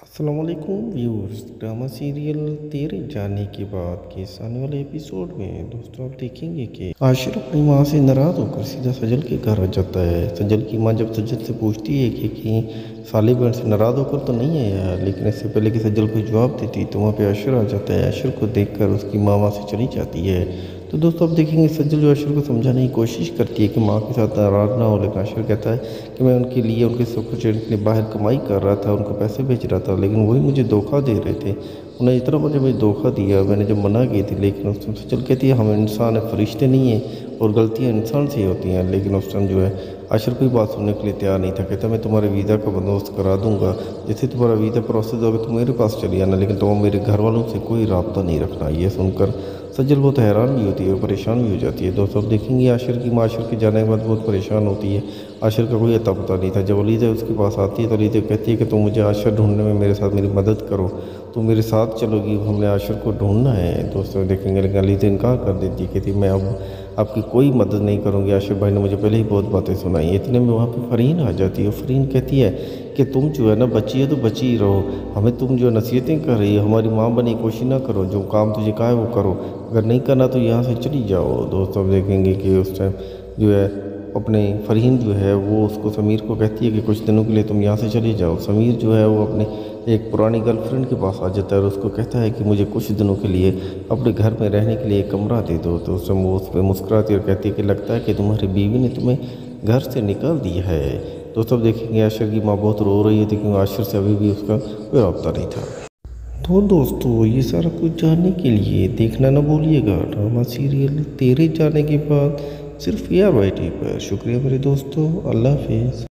अस्सलामुअलैकुम viewers. Drama serial तेरे जाने के बाद के इस आने वाले एपिसोड में दोस्तों आप देखेंगे कि आशिर अपनी माँ से नाराज़ होकर सीधा सजल के घर आ जाता है। सजल की माँ जब सजल से पूछती है कि साले बहन से नाराज़ होकर तो नहीं आया, लेकिन इससे पहले कि सजल को जवाब देती तो वहाँ पे आशिर आ जाता है। आशिर को देखकर उसकी माँ वहाँ से चली जाती है। तो दोस्तों आप देखेंगे सज्जल जो आशिर को समझाने की कोशिश करती है कि माँ के साथ नाराज़ ना हो, लेकिन आशिर कहता है कि मैं उनके लिए उनके सुख चैन के लिए बाहर कमाई कर रहा था, उनको पैसे भेज रहा था, लेकिन वही मुझे धोखा दे रहे थे। उन्हें इतना मुझे धोखा दिया, मैंने जब मना की थी, लेकिन उस टाइम सज्जल कहती है हम इंसान है, फरिश्ते नहीं हैं और गलतियाँ इंसान से ही होती हैं। लेकिन उस टाइम जो है आशिर कोई बात सुनने के लिए तैयार नहीं था। कहता मैं तुम्हारे वीज़ा का बंदोबस्त करा दूंगा, जैसे तुम्हारा वीज़ा प्रोसेस होगा तुम मेरे पास चली आना, लेकिन तुम मेरे घर वालों से कोई रब्ता नहीं रखना। ये सुनकर सज्जल बहुत हैरान भी होती है, परेशान भी हो जाती है। दोस्तों अब देखेंगे आशिर की माँ आशिर के जाने के बाद बहुत परेशान होती है। आशिर का कोई अता पता नहीं था। जब वलीदा उसके पास आती है तो वलीदा कहती है कि तुम मुझे आशिर ढूंढने में मेरे साथ मेरी मदद करो, तुम मेरे साथ चलोगी, हमने आशिर को ढूंढना है। दोस्तों देखेंगे लेकिन वलीदा इनकार कर देती है, कहती मैं अब आपकी कोई मदद नहीं करूँगी, आशिर भाई ने मुझे पहले ही बहुत बातें सुनाई। इतने में वहाँ पे फरीन आ जाती है। फरीन कहती है कि तुम जो है ना बची है तो बची ही रहो, हमें तुम जो नसीहतें कर रही हो, हमारी माँ बनी कोशिश ना करो, जो काम तुझे कहा है वो करो, अगर नहीं करना तो यहाँ से चली जाओ। दोस्तों अब देखेंगे कि उस टाइम जो है अपने फरहीन जो है वो उसको समीर को कहती है कि कुछ दिनों के लिए तुम यहाँ से चले जाओ। समीर जो है वो अपने एक पुरानी गर्लफ्रेंड के पास आ जाता है और उसको कहता है कि मुझे कुछ दिनों के लिए अपने घर में रहने के लिए एक कमरा दे दो। तो उस समय वो उस पर मुस्कुराती और कहती है कि लगता है कि तुम्हारी बीवी ने तुम्हें घर से निकाल दिया है। दोस्तों अब देखेंगे आशिर की माँ बहुत रो रही है क्योंकि आशिर से अभी भी उसका कोई रब्ता नहीं था। तो दोस्तों ये सारा कुछ जानने के लिए देखना ना भूलिएगा ड्रामा सीरियल तेरे जाने के बाद सिर्फ या वाई टी पर। शुक्रिया मेरे दोस्तों, अल्लाह हाफिज़।